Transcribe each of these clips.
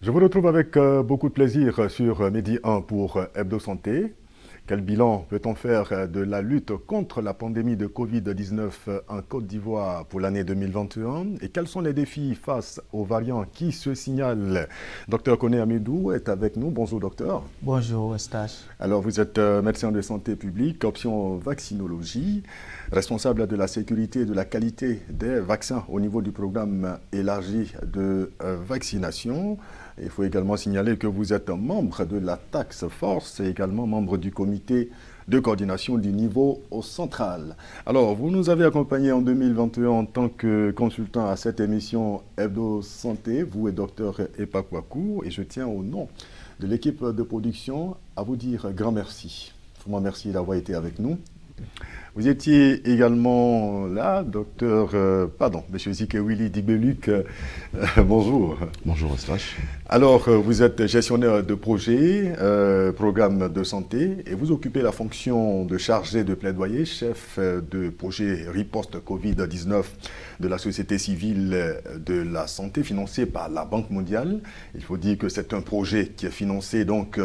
Je vous retrouve avec beaucoup de plaisir sur Midi 1 pour Hebdo Santé. Quel bilan peut-on faire de la lutte contre la pandémie de Covid-19 en Côte d'Ivoire pour l'année 2021 et quels sont les défis face aux variants qui se signalent? Docteur Koné Amidou est avec nous. Bonjour docteur. Bonjour Eustache. Alors vous êtes médecin de santé publique, option vaccinologie, responsable de la sécurité et de la qualité des vaccins au niveau du programme élargi de vaccination. Il faut également signaler que vous êtes membre de la Task Force et également membre du comité de coordination du niveau central. Alors, vous nous avez accompagnés en 2021 en tant que consultant à cette émission Hebdo Santé, vous et Dr Epa Kwaku, et je tiens au nom de l'équipe de production à vous dire grand merci. Vraiment merci d'avoir été avec nous. Vous étiez également là, monsieur Zikewili Dibeluk. Bonjour. Bonjour Eustache. Alors, vous êtes gestionnaire de projet, programme de santé, et vous occupez la fonction de chargé de plaidoyer, chef de projet riposte Covid-19 de la société civile de la santé, financé par la Banque mondiale. Il faut dire que c'est un projet qui est financé donc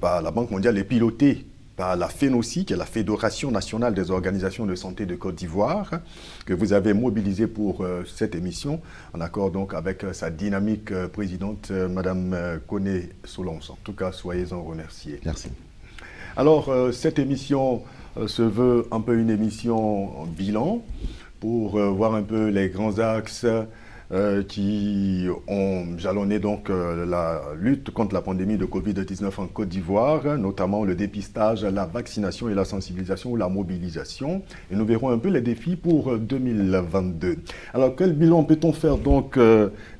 par la Banque mondiale et piloté par la FENOCI, qui est la Fédération nationale des organisations de santé de Côte d'Ivoire, que vous avez mobilisé pour cette émission, en accord donc avec sa dynamique présidente, Madame Koné Solons. En tout cas, soyez-en remerciés. Merci. Alors, cette émission se veut un peu une émission bilan pour voir un peu les grands axes qui ont jalonné donc la lutte contre la pandémie de Covid-19 en Côte d'Ivoire, notamment le dépistage, la vaccination et la sensibilisation ou la mobilisation. Et nous verrons un peu les défis pour 2022. Alors, quel bilan peut-on faire donc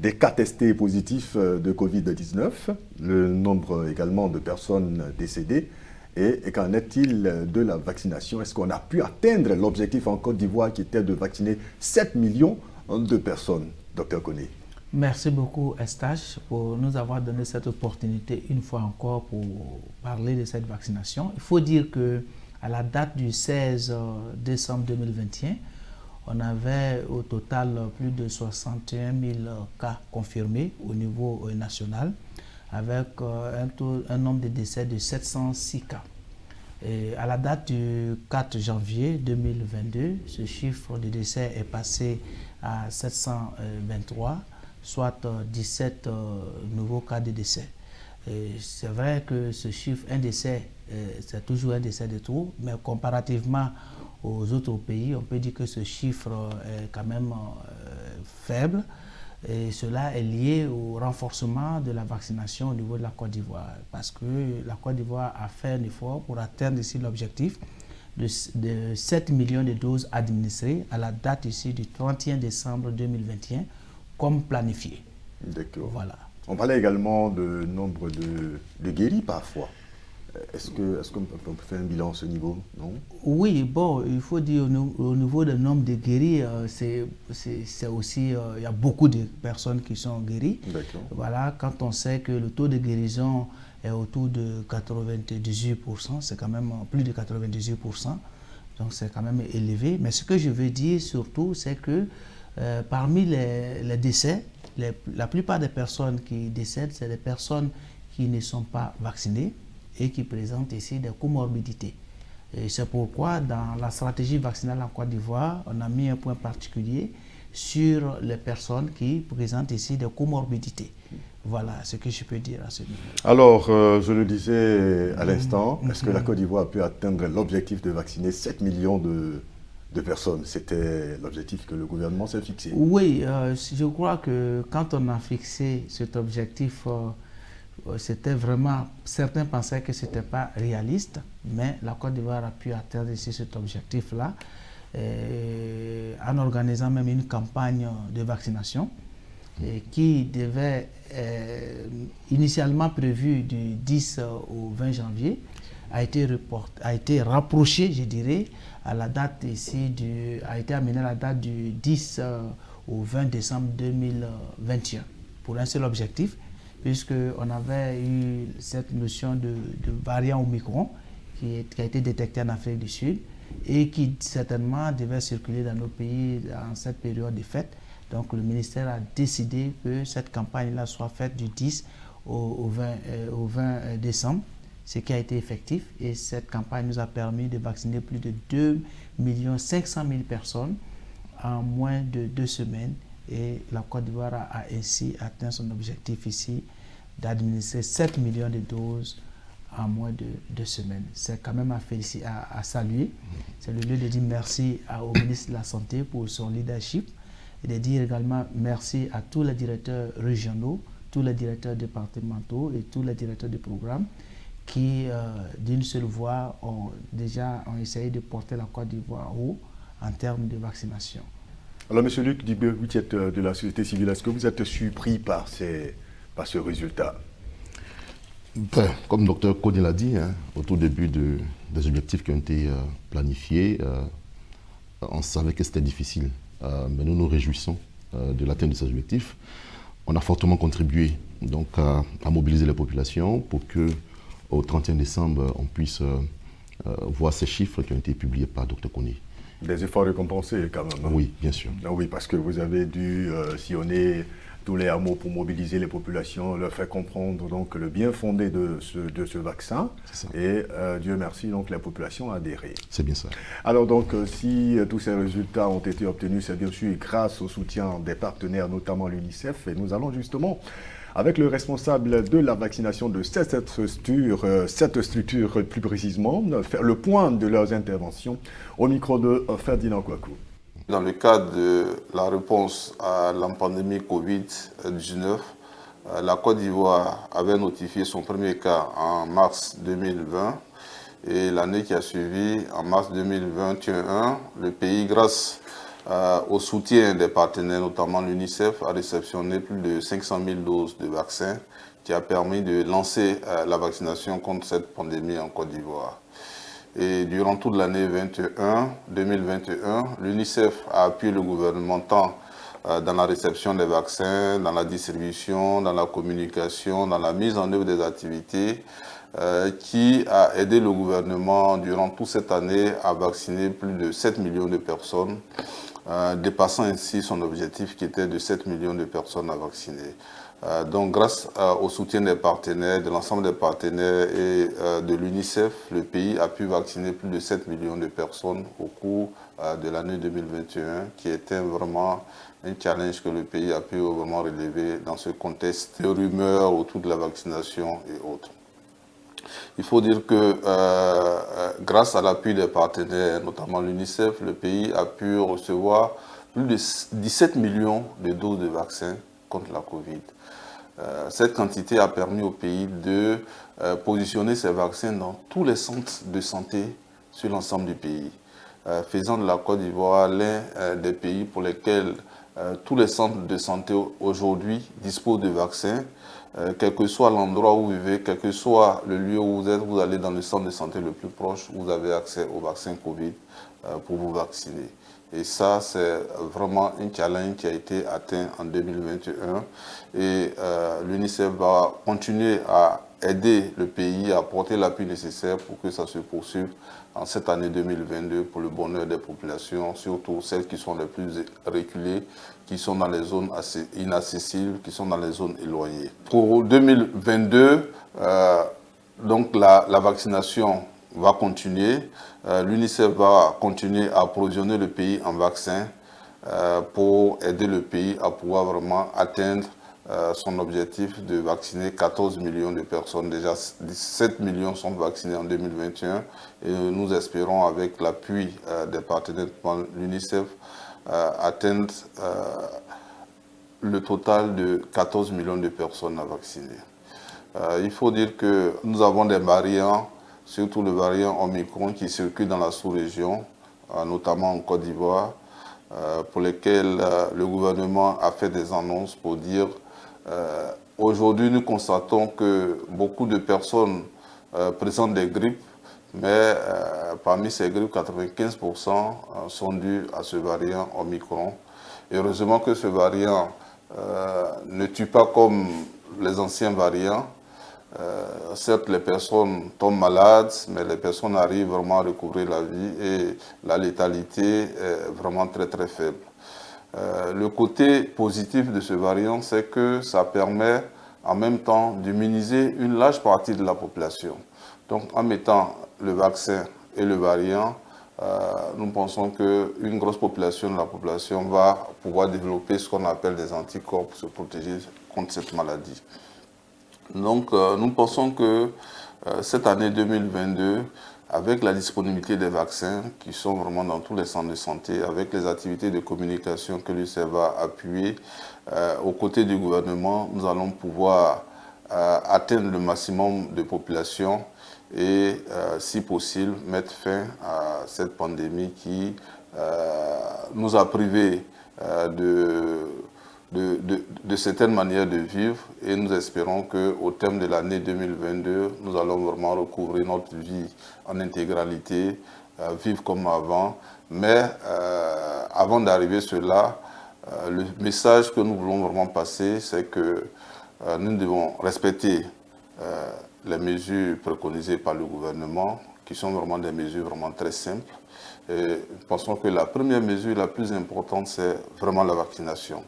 des cas testés positifs de Covid-19, le nombre également de personnes décédées? Et qu'en est-il de la vaccination? Est-ce qu'on a pu atteindre l'objectif en Côte d'Ivoire qui était de vacciner 7 millions de personnes? Docteur Koné. Merci beaucoup Eustache pour nous avoir donné cette opportunité une fois encore pour parler de cette vaccination. Il faut dire que à la date du 16 décembre 2021, on avait au total plus de 61 000 cas confirmés au niveau national, avec un nombre de décès de 706 cas. Et à la date du 4 janvier 2022, ce chiffre de décès est passé à 723, soit 17 nouveaux cas de décès. C'est vrai que ce chiffre, un décès, c'est toujours un décès de trop, mais comparativement aux autres pays, on peut dire que ce chiffre est quand même faible. Et cela est lié au renforcement de la vaccination au niveau de la Côte d'Ivoire, parce que la Côte d'Ivoire a fait un effort pour atteindre ici l'objectif de 7 millions de doses administrées à la date ici du 31 décembre 2021, comme planifié. D'accord. Voilà. On parlait également de nombre de guéris parfois. Est-ce qu'on peut faire un bilan à ce niveau? Non? Oui, bon, il faut dire au niveau du nombre de guéris, c'est aussi, il y a beaucoup de personnes qui sont guéries. D'accord. Voilà, quand on sait que le taux de guérison est autour de 98%, c'est quand même plus de 98%, donc c'est quand même élevé. Mais ce que je veux dire surtout, c'est que parmi les décès, la plupart des personnes qui décèdent, c'est des personnes qui ne sont pas vaccinées et qui présentent ici des comorbidités. Et c'est pourquoi dans la stratégie vaccinale en Côte d'Ivoire, on a mis un point particulier sur les personnes qui présentent ici des comorbidités. Voilà ce que je peux dire à ce niveau. Alors, je le disais à l'instant, est-ce que la Côte d'Ivoire a pu atteindre l'objectif de vacciner 7 millions de personnes? C'était l'objectif que le gouvernement s'est fixé. Oui, je crois que quand on a fixé cet objectif, c'était vraiment, certains pensaient que ce n'était pas réaliste, mais la Côte d'Ivoire a pu atteindre ici cet objectif-là en organisant même une campagne de vaccination qui devait, initialement prévue du 10 au 20 janvier, a été rapprochée, je dirais, à la date ici, a été amenée à la date du 10 au 20 décembre 2021 pour un seul objectif, puisqu'on avait eu cette notion de variant Omicron qui a été détecté en Afrique du Sud et qui certainement devait circuler dans nos pays en cette période de fête. Donc le ministère a décidé que cette campagne-là soit faite du 10 au 20 décembre, ce qui a été effectif. Et cette campagne nous a permis de vacciner plus de 2 500 000 personnes en moins de 2 semaines. Et la Côte d'Ivoire a ainsi atteint son objectif ici d'administrer 7 millions de doses en moins de 2 semaines. C'est quand même à saluer. C'est le lieu de dire merci au ministre de la Santé pour son leadership et de dire également merci à tous les directeurs régionaux, tous les directeurs départementaux et tous les directeurs de programme qui, d'une seule voix, ont essayé de porter la Côte d'Ivoire haut en termes de vaccination. Alors, M. Luc Dibé, vous êtes de la société civile, est-ce que vous êtes surpris par ce résultat? Ben, comme le Dr Kodé l'a dit, au tout début des objectifs qui ont été planifiés, on savait que c'était difficile. Mais nous nous réjouissons de l'atteinte de ces objectifs. On a fortement contribué donc, à mobiliser les populations pour qu'au 31 décembre, on puisse voir ces chiffres qui ont été publiés par Dr Kodé. Des efforts récompensés quand même. Oui, bien sûr. Oui, parce que vous avez dû sillonner tous les hameaux pour mobiliser les populations, leur faire comprendre donc, le bien fondé de ce vaccin. Et Dieu merci, donc la population a adhéré. C'est bien ça. Alors donc, si tous ces résultats ont été obtenus, c'est bien sûr grâce au soutien des partenaires, notamment l'UNICEF. Et nous allons justement, avec le responsable de la vaccination de cette structure plus précisément, faire le point de leurs interventions au micro de Ferdinand Kouakou. Dans le cadre de la réponse à la pandémie Covid-19, la Côte d'Ivoire avait notifié son premier cas en mars 2020 et l'année qui a suivi, en mars 2021, le pays, grâce au soutien des partenaires, notamment l'UNICEF, a réceptionné plus de 500 000 doses de vaccins qui a permis de lancer la vaccination contre cette pandémie en Côte d'Ivoire. Et durant toute l'année 2021, l'UNICEF a appuyé le gouvernement tant dans la réception des vaccins, dans la distribution, dans la communication, dans la mise en œuvre des activités, qui a aidé le gouvernement durant toute cette année à vacciner plus de 7 millions de personnes, dépassant ainsi son objectif qui était de 7 millions de personnes à vacciner. Donc grâce au soutien des partenaires, de l'ensemble des partenaires et de l'UNICEF, le pays a pu vacciner plus de 7 millions de personnes au cours de l'année 2021, qui était vraiment un challenge que le pays a pu vraiment relever dans ce contexte de rumeurs autour de la vaccination et autres. Il faut dire que grâce à l'appui des partenaires, notamment l'UNICEF, le pays a pu recevoir plus de 17 millions de doses de vaccins contre la Covid. Cette quantité a permis au pays de positionner ces vaccins dans tous les centres de santé sur l'ensemble du pays, faisant de la Côte d'Ivoire l'un des pays pour lesquels tous les centres de santé aujourd'hui disposent de vaccins. Quel que soit l'endroit où vous vivez, quel que soit le lieu où vous êtes, vous allez dans le centre de santé le plus proche, vous avez accès au vaccin Covid pour vous vacciner. Et ça, c'est vraiment un challenge qui a été atteint en 2021. Et l'UNICEF va continuer à aider le pays à apporter l'appui nécessaire pour que ça se poursuive en cette année 2022 pour le bonheur des populations, surtout celles qui sont les plus reculées, qui sont dans les zones assez inaccessibles, qui sont dans les zones éloignées. Pour 2022, donc la vaccination va continuer. L'UNICEF va continuer à approvisionner le pays en vaccins pour aider le pays à pouvoir vraiment atteindre son objectif de vacciner 14 millions de personnes. Déjà 17 millions sont vaccinés en 2021 et nous espérons avec l'appui des partenaires de l'UNICEF atteindre le total de 14 millions de personnes à vacciner. Il faut dire que nous avons des variants, surtout le variant Omicron qui circule dans la sous-région, notamment en Côte d'Ivoire, pour lesquels le gouvernement a fait des annonces pour dire aujourd'hui nous constatons que beaucoup de personnes présentent des grippes, mais parmi ces grippes, 95% sont dus à ce variant Omicron. Et heureusement que ce variant ne tue pas comme les anciens variants. Certes, les personnes tombent malades, mais les personnes arrivent vraiment à recouvrir la vie et la létalité est vraiment très très faible. Le côté positif de ce variant, c'est que ça permet en même temps d'immuniser une large partie de la population. Donc en mettant le vaccin et le variant, nous pensons qu'une grosse population de la population va pouvoir développer ce qu'on appelle des anticorps pour se protéger contre cette maladie. Donc nous pensons que cette année 2022, avec la disponibilité des vaccins qui sont vraiment dans tous les centres de santé, avec les activités de communication que l'UNICEF va appuyer, aux côtés du gouvernement, nous allons pouvoir atteindre le maximum de population et, si possible, mettre fin à cette pandémie qui nous a privés de certaines manières de vivre, et nous espérons qu'au terme de l'année 2022, nous allons vraiment recouvrir notre vie en intégralité, vivre comme avant. Mais avant d'arriver à cela, le message que nous voulons vraiment passer, c'est que nous devons respecter les mesures préconisées par le gouvernement, qui sont vraiment des mesures vraiment très simples. Et nous pensons que la première mesure la plus importante, c'est vraiment la vaccination.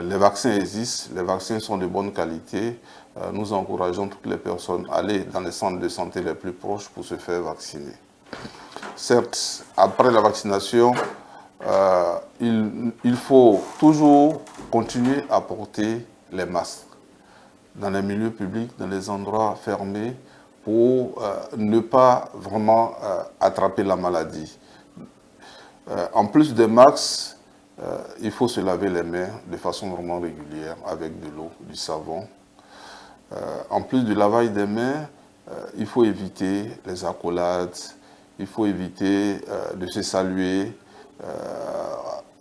Les vaccins existent, les vaccins sont de bonne qualité. Nous encourageons toutes les personnes à aller dans les centres de santé les plus proches pour se faire vacciner. Certes, après la vaccination, il faut toujours continuer à porter les masques dans les milieux publics, dans les endroits fermés, pour ne pas vraiment attraper la maladie. En plus des masques, il faut se laver les mains de façon vraiment régulière avec de l'eau, du savon. En plus du lavage des mains, il faut éviter les accolades, il faut éviter de se saluer.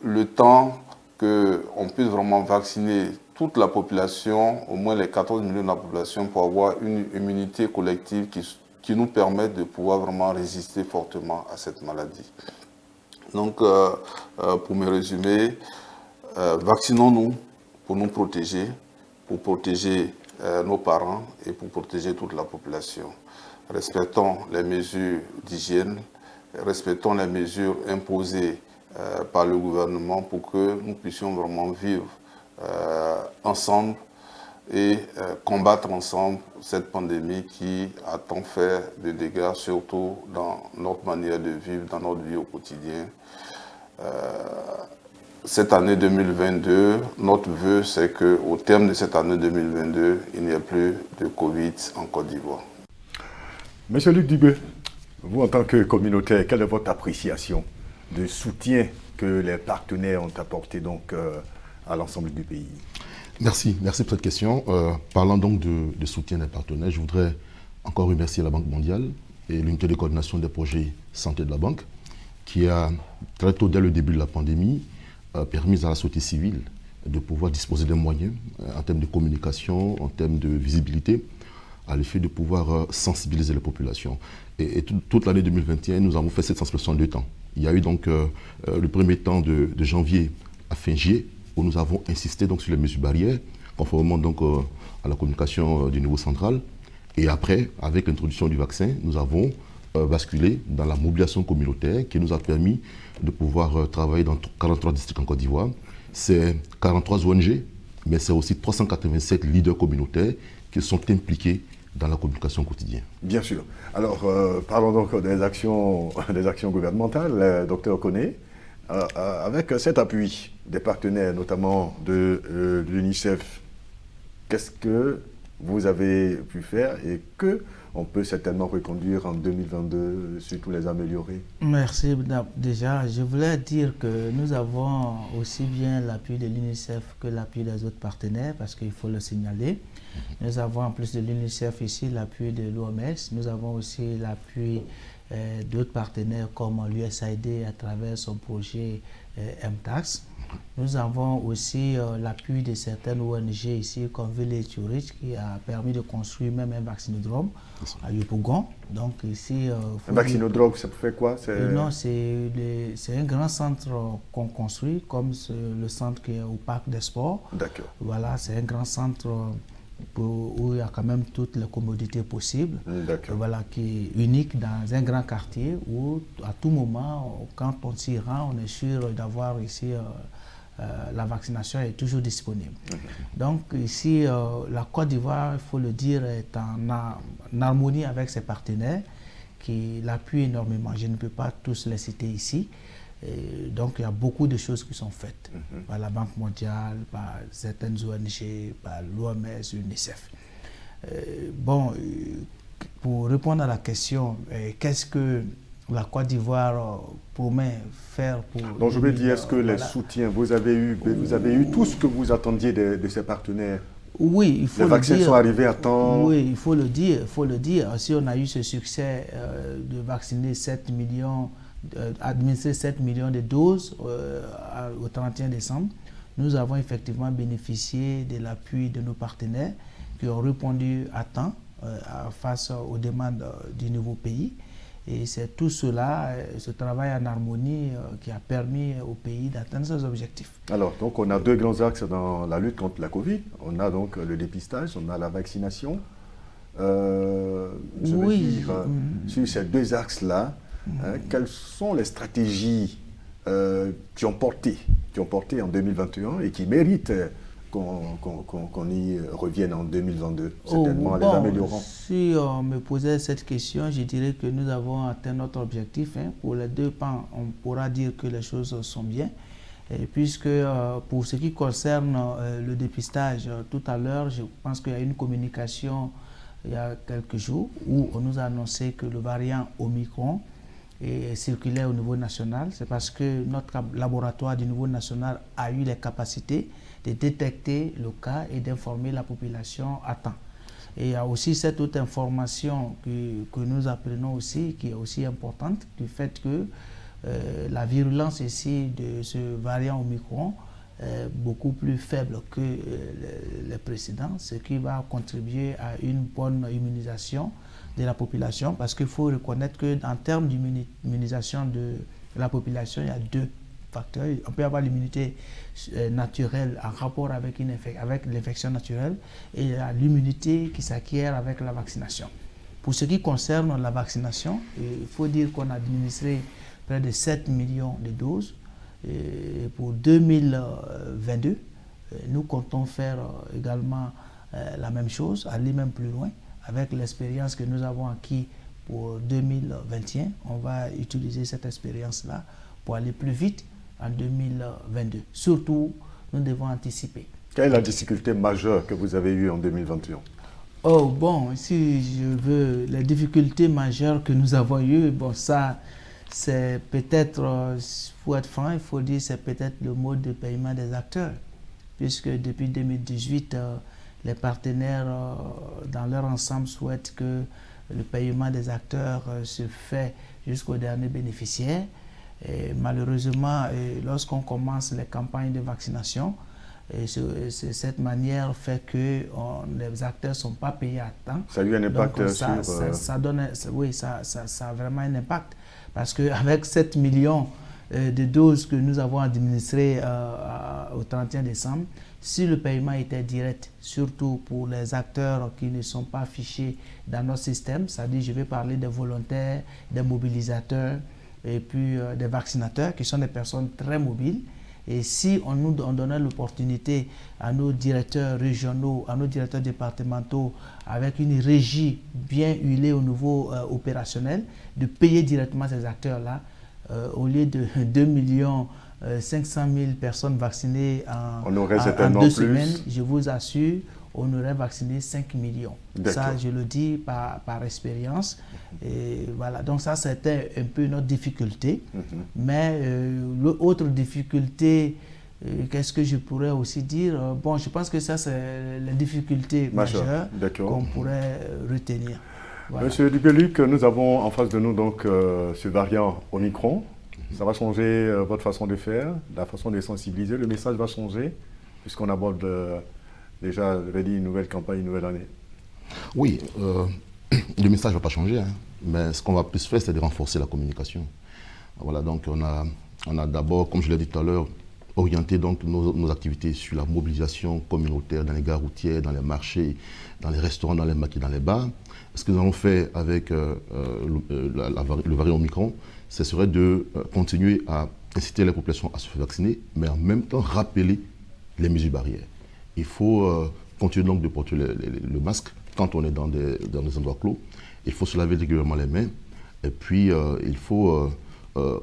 Le temps qu'on puisse vraiment vacciner toute la population, au moins les 14 millions de la population, pour avoir une immunité collective qui nous permette de pouvoir vraiment résister fortement à cette maladie. Donc, pour me résumer, vaccinons-nous pour nous protéger, pour protéger nos parents et pour protéger toute la population. Respectons les mesures d'hygiène, respectons les mesures imposées par le gouvernement pour que nous puissions vraiment vivre ensemble et combattre ensemble cette pandémie qui a tant fait de dégâts, surtout dans notre manière de vivre, dans notre vie au quotidien. Cette année 2022, notre vœu, c'est qu'au terme de cette année 2022, il n'y ait plus de Covid en Côte d'Ivoire. Monsieur Luc Dubé, vous en tant que communautaire, quelle est votre appréciation du soutien que les partenaires ont apporté donc à l'ensemble du pays? Merci pour cette question. Parlant donc de soutien des partenaires, je voudrais encore remercier la Banque mondiale et l'unité de coordination des projets santé de la Banque, qui a très tôt, dès le début de la pandémie, permis à la société civile de pouvoir disposer des moyens en termes de communication, en termes de visibilité, à l'effet de pouvoir sensibiliser les populations. Et toute l'année 2021, nous avons fait cette sensibilisation en 2 temps. Il y a eu donc le premier temps de janvier à fin juillet, où nous avons insisté donc sur les mesures barrières, conformément donc à la communication du niveau central. Et après, avec l'introduction du vaccin, nous avons basculé dans la mobilisation communautaire qui nous a permis de pouvoir travailler dans 43 districts en Côte d'Ivoire. C'est 43 ONG, mais c'est aussi 387 leaders communautaires qui sont impliqués dans la communication quotidienne. Bien sûr. Alors, parlons donc des actions gouvernementales, docteur Koné. Avec cet appui des partenaires, notamment de l'UNICEF, qu'est-ce que vous avez pu faire et qu'on peut certainement reconduire en 2022, surtout les améliorer? Merci. Déjà, je voulais dire que nous avons aussi bien l'appui de l'UNICEF que l'appui des autres partenaires, parce qu'il faut le signaler. Nous avons en plus de l'UNICEF ici l'appui de l'OMS, nous avons aussi l'appui d'autres partenaires comme l'USAID à travers son projet MTAX. Nous avons aussi l'appui de certaines ONG ici comme Village to Reach qui a permis de construire même un vaccinodrome à Yopougon. Donc ici, un vaccinodrome, ça fait quoi? Non, c'est un grand centre qu'on construit comme le centre qui est au Parc des Sports. D'accord. Voilà, c'est un grand centre où il y a quand même toutes les commodités possibles, voilà, qui est unique dans un grand quartier où à tout moment, quand on s'y rend, on est sûr d'avoir ici la vaccination est toujours disponible. Donc ici, la Côte d'Ivoire, il faut le dire, est en harmonie avec ses partenaires qui l'appuient énormément. Je ne peux pas tous les citer ici. Et donc il y a beaucoup de choses qui sont faites par la Banque mondiale, par certaines ONG, par l'OMS, l'UNICEF. Pour répondre à la question, qu'est-ce que la Côte d'Ivoire promet faire pour... Donc je veux dire, est-ce que les soutiens, vous avez eu tout ce que vous attendiez de ces partenaires? Oui, il faut le dire. Les vaccins sont arrivés à temps? Oui, il faut le dire. Si on a eu ce succès de vacciner 7 millions, administrer 7 millions de doses au 31 décembre, nous avons effectivement bénéficié de l'appui de nos partenaires qui ont répondu à temps face aux demandes du nouveau pays. Et c'est tout cela, ce travail en harmonie qui a permis au pays d'atteindre ses objectifs. Alors, donc on a deux grands axes dans la lutte contre la Covid. On a donc le dépistage, on a la vaccination. Veux dire, sur ces deux axes-là, quelles sont les stratégies qui ont porté en 2021 et qui méritent qu'on y revienne en 2022, certainement en les améliorant? Si on me posait cette question, je dirais que nous avons atteint notre objectif. Pour les deux pans, on pourra dire que les choses sont bien. Et puisque pour ce qui concerne le dépistage, tout à l'heure, je pense qu'il y a une communication il y a quelques jours où on nous a annoncé que le variant Omicron circulait au niveau national. C'est parce que notre laboratoire du niveau national a eu les capacités de détecter le cas et d'informer la population à temps. Et il y a aussi cette autre information que nous apprenons aussi, qui est aussi importante, du fait que la virulence ici de ce variant Omicron est beaucoup plus faible que les précédents, ce qui va contribuer à une bonne immunisation de la population, parce qu'il faut reconnaître qu'en termes d'immunisation de la population, il y a deux facteurs. On peut avoir l'immunité naturelle en rapport avec l'infection naturelle et l'immunité qui s'acquiert avec la vaccination. Pour ce qui concerne la vaccination, il faut dire qu'on a administré près de 7 millions de doses. Et pour 2022, nous comptons faire également la même chose, aller même plus loin. Avec l'expérience que nous avons acquis pour 2021, on va utiliser cette expérience-là pour aller plus vite en 2022. Surtout, nous devons anticiper. Quelle est la difficulté majeure que vous avez eue en 2021? Si je veux, les difficultés majeures que nous avons eues, ça, c'est peut-être, pour être franc, il faut dire, c'est peut-être le mode de paiement des acteurs. Puisque depuis 2018, les partenaires dans leur ensemble souhaitent que le paiement des acteurs se fait jusqu'au dernier bénéficiaire. Et malheureusement, lorsqu'on commence les campagnes de vaccination, cette manière fait que les acteurs ne sont pas payés à temps. Ça a eu un impact donc, ça a vraiment un impact. Parce qu'avec 7 millions de doses que nous avons administrées au 31 décembre, si le paiement était direct, surtout pour les acteurs qui ne sont pas fichés dans notre système, c'est-à-dire je vais parler des volontaires, des mobilisateurs et puis des vaccinateurs qui sont des personnes très mobiles. Et si on donnait l'opportunité à nos directeurs régionaux, à nos directeurs départementaux, avec une régie bien huilée au niveau opérationnel, de payer directement ces acteurs-là, au lieu de 2,5 millions de personnes vaccinées en 2 semaines, je vous assure, on aurait vacciné 5 millions. Ça, je le dis par expérience. Et voilà, donc ça, c'était un peu notre difficulté. Mais l'autre difficulté, qu'est-ce que je pourrais aussi dire? Je pense que ça, c'est les difficultés majeures qu'on pourrait retenir. Voilà. Monsieur Dubeluc, nous avons en face de nous donc ce variant Omicron. Ça va changer votre façon de faire, la façon de sensibiliser. Le message va changer puisqu'on aborde déjà une nouvelle campagne, une nouvelle année. Oui, le message ne va pas changer, mais ce qu'on va plus faire, c'est de renforcer la communication. Voilà, donc on a d'abord, comme je l'ai dit tout à l'heure, orienté donc nos activités sur la mobilisation communautaire dans les gares routières, dans les marchés, dans les restaurants, dans les maquis, dans les bars. Ce que nous avons fait avec le variant Omicron, ce serait de continuer à inciter la population à se faire vacciner, mais en même temps rappeler les mesures barrières. Il faut continuer donc de porter le masque quand on est dans des endroits clos. Il faut se laver régulièrement les mains. Et puis, il faut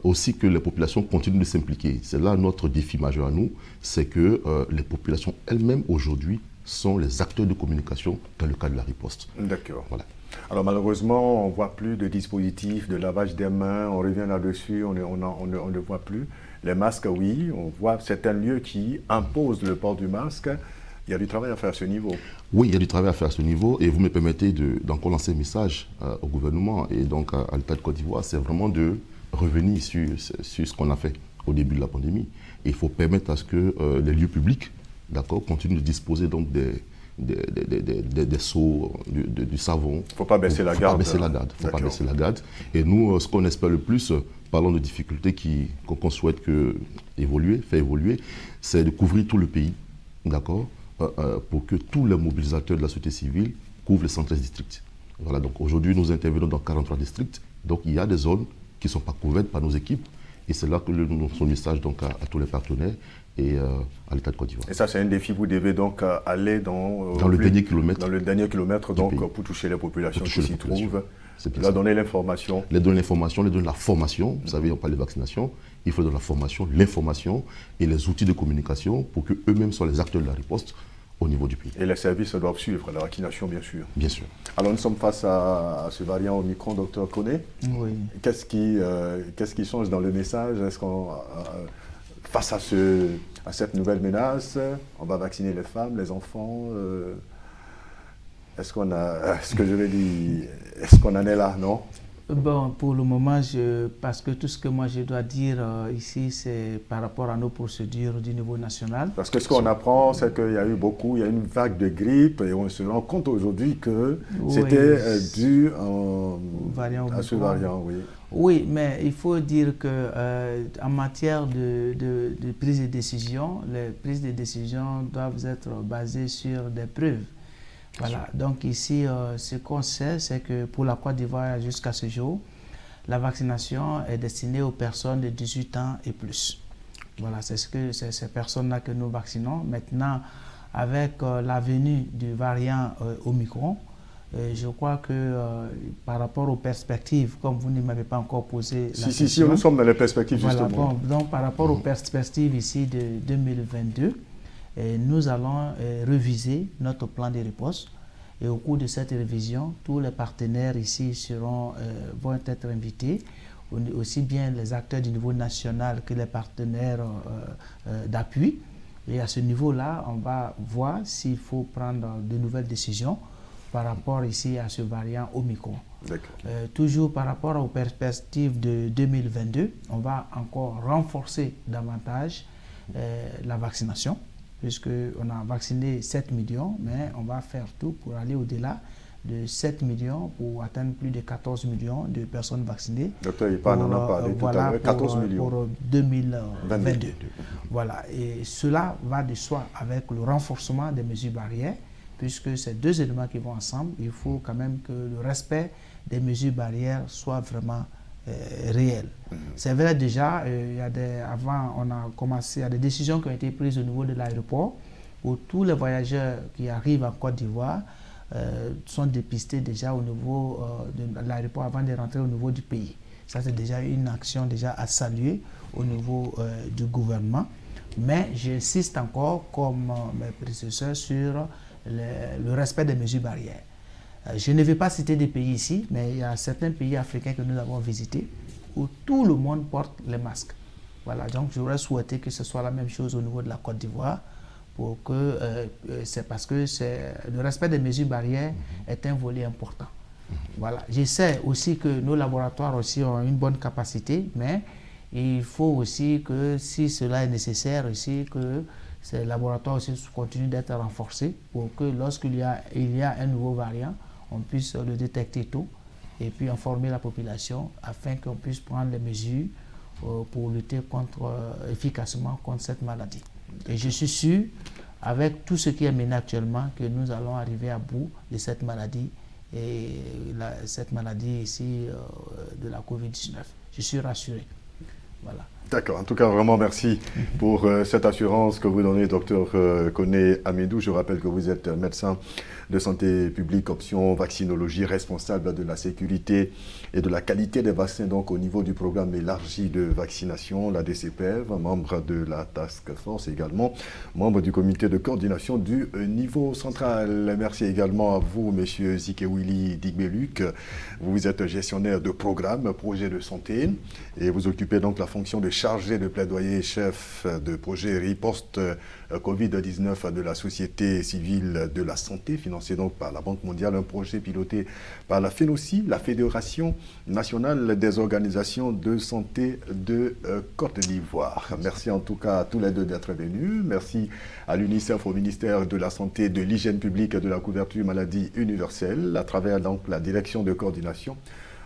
aussi que les populations continuent de s'impliquer. C'est là notre défi majeur à nous, c'est que les populations elles-mêmes aujourd'hui sont les acteurs de communication dans le cadre de la riposte. D'accord. Voilà. Alors malheureusement, on ne voit plus de dispositifs de lavage des mains, on revient là-dessus, on ne voit plus. Les masques, oui, on voit certains lieux qui imposent le port du masque. Il y a du travail à faire à ce niveau. Oui, il y a du travail à faire à ce niveau et vous me permettez d'encore lancer un message au gouvernement et donc à l'État de Côte d'Ivoire, c'est vraiment de revenir sur ce qu'on a fait au début de la pandémie. Et il faut permettre à ce que les lieux publics, d'accord, continuent de disposer donc des seaux, du savon. Il ne faut pas baisser la garde. Faut pas baisser la garde. Et nous, ce qu'on espère le plus, parlant de difficultés qu'on souhaite faire évoluer, c'est de couvrir tout le pays, d'accord, pour que tous les mobilisateurs de la société civile couvrent les 113 districts. Voilà, donc aujourd'hui, nous intervenons dans 43 districts. Donc il y a des zones qui ne sont pas couvertes par nos équipes. Et c'est là que nous lançons le message donc, à tous les partenaires et à l'État de Côte d'Ivoire. Et ça, c'est un défi. Vous devez donc aller dans le dernier kilomètre. Dans le dernier kilomètre, donc, pour toucher les populations qui s'y trouvent. Leur donner l'information. Les donner l'information, les donner la formation. Vous savez, on parle de vaccination. Il faut donner la formation, l'information et les outils de communication pour qu'eux-mêmes soient les acteurs de la riposte au niveau du pays. Et les services doivent suivre la vaccination, bien sûr. Bien sûr. Alors, nous sommes face à ce variant Omicron, docteur Koné. Oui. Qu'est-ce qui change dans le message? Est-ce qu'on, face à cette nouvelle menace, on va vacciner les femmes, les enfants? Est-ce qu'on en est là, non? Bon, pour le moment, parce que tout ce que moi je dois dire ici, c'est par rapport à nos procédures du niveau national. Parce que ce qu'on apprend, c'est qu'il y a une vague de grippe et on se rend compte aujourd'hui que c'était dû à ce variant, oui. Oui, mais il faut dire qu'en matière de prise de décision, les prises de décision doivent être basées sur des preuves. Voilà, donc ici, ce qu'on sait, c'est que pour la Côte d'Ivoire, jusqu'à ce jour, la vaccination est destinée aux personnes de 18 ans et plus. Voilà, c'est ces personnes-là que nous vaccinons. Maintenant, avec la venue du variant Omicron, je crois que par rapport aux perspectives, comme vous ne m'avez pas encore posé la question... Si, nous sommes dans les perspectives, voilà, justement. Bon, donc, par rapport aux perspectives ici de 2022, nous allons réviser notre plan de riposte. Et au cours de cette révision, tous les partenaires ici vont être invités, aussi bien les acteurs du niveau national que les partenaires d'appui. Et à ce niveau-là, on va voir s'il faut prendre de nouvelles décisions par rapport ici à ce variant Omicron. Toujours par rapport aux perspectives de 2022, on va encore renforcer davantage la vaccination, puisqu'on a vacciné 7 millions, mais on va faire tout pour aller au-delà de 7 millions pour atteindre plus de 14 millions de personnes vaccinées. Docteur Ipa en a parlé tout à l'heure, 14 millions. Pour 2022. Voilà, et cela va de soi avec le renforcement des mesures barrières, puisque ces deux éléments qui vont ensemble, il faut quand même que le respect des mesures barrières soit vraiment réel. C'est vrai déjà, avant on a commencé, il y a des décisions qui ont été prises au niveau de l'aéroport où tous les voyageurs qui arrivent en Côte d'Ivoire sont dépistés déjà au niveau de l'aéroport avant de rentrer au niveau du pays. Ça c'est déjà une action déjà à saluer au niveau du gouvernement. Mais j'insiste encore, comme mes prédécesseurs, sur le respect des mesures barrières. Je ne vais pas citer des pays ici, mais il y a certains pays africains que nous avons visités où tout le monde porte les masques. Voilà, donc j'aurais souhaité que ce soit la même chose au niveau de la Côte d'Ivoire, pour que c'est parce que le respect des mesures barrières est un volet important. Voilà, je sais aussi que nos laboratoires aussi ont une bonne capacité, mais il faut aussi que si cela est nécessaire aussi que ces laboratoires aussi continuent d'être renforcés pour que lorsqu'il y a un nouveau variant, on puisse le détecter tôt et puis informer la population afin qu'on puisse prendre les mesures pour lutter efficacement contre cette maladie. Et je suis sûr, avec tout ce qui est mené actuellement, que nous allons arriver à bout de cette maladie, et cette maladie ici de la COVID-19. Je suis rassuré. Voilà. D'accord. En tout cas, vraiment merci pour cette assurance que vous donnez, docteur Koné Amidou. Je rappelle que vous êtes médecin de santé publique, option vaccinologie, responsable de la sécurité et de la qualité des vaccins, donc au niveau du programme élargi de vaccination, la DCPF, membre de la Task Force également, membre du comité de coordination du niveau central. Merci également à vous, monsieur Zikewili Digbeluk. Vous êtes gestionnaire de programme, projet de santé, et vous occupez donc la fonction de chargé de plaidoyer, chef de projet riposte Covid-19 de la Société civile de la santé, financé donc par la Banque mondiale, un projet piloté par la FENOCI, la Fédération nationale des organisations de santé de Côte d'Ivoire. Merci en tout cas à tous les deux d'être venus. Merci à l'UNICEF, au ministère de la Santé, de l'Hygiène publique et de la couverture maladie universelle, à travers donc la direction de coordination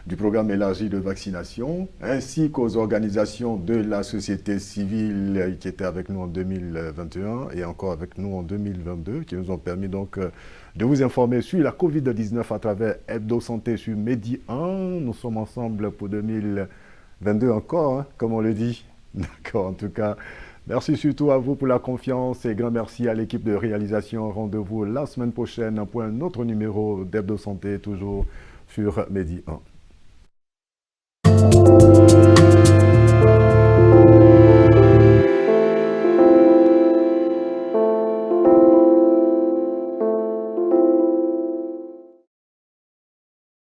du programme élargi de vaccination, ainsi qu'aux organisations de la société civile qui étaient avec nous en 2021 et encore avec nous en 2022, qui nous ont permis donc de vous informer sur la Covid-19 à travers Hebdo Santé sur Medi 1. Nous sommes ensemble pour 2022 encore, hein, comme on le dit. D'accord, en tout cas, merci surtout à vous pour la confiance et grand merci à l'équipe de réalisation. Rendez-vous la semaine prochaine pour un autre numéro d'Hebdo Santé, toujours sur Medi 1.